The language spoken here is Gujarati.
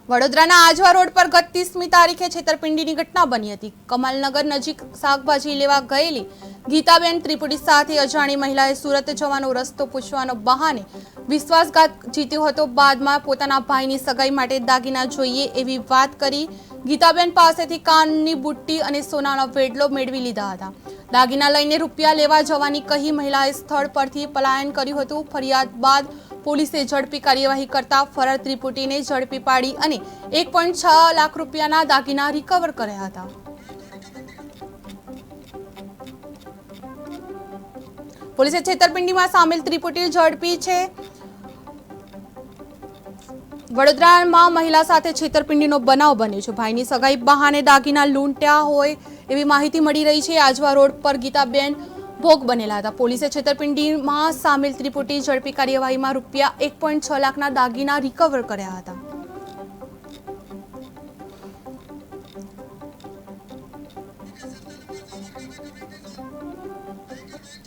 વડોદરાના આજવા રોડ પર ગત 30મી તારીખે છેતરપિંડીની ઘટના બની હતી। કમલનગર નજીક શાકભાજી લેવા ગયેલી ગીતાબેન ત્રિપુટી સાથે અજાણી મહિલાએ સુરત જવાનો રસ્તો પૂછવાનો બહાને વિશ્વાસઘાત જીત્યો હતો। બાદમાં પોતાના ભાઈની સગાઈ માટે દાગીના જોઈએ એવી વાત કરી ગીતાબેન પાસેથી કાનની બુટ્ટી અને સોનાનો વેડલો મેળવી લીધા હતા। દાગીના લઈને રૂપિયા લેવા જવાની કહી મહિલાએ સ્થળ પરથી પલાયન કર્યું હતું। ફરિયાદ બાદ પોલીસે ઝડપી કાર્યવાહી કરતા ફરાર ત્રિપુટીને ઝડપી પાડી અને 1.6 લાખ રૂપિયાના દાગીના રિકવર કર્યા હતા। પોલીસે છેતરપિંડીમાં સામેલ ત્રિપુટી ઝડપી છે। વડોદરામાં મહિલા સાથે છેતરપિંડીનો બનાવ બન્યો છે। ભાઈની સગાઈ બહાને દાગીના લૂંટ્યા હોય એવી માહિતી મળી રહી છે। આજવા રોડ પર ગીતાબેન ભોગ બનેલા હતા। પોલીસે છેતરપિંડીમાં સામેલ ત્રિપુટી ઝડપી કાર્યવાહીમાં રૂપિયા 1.6 લાખના દાગીના રિકવર કર્યા હતા।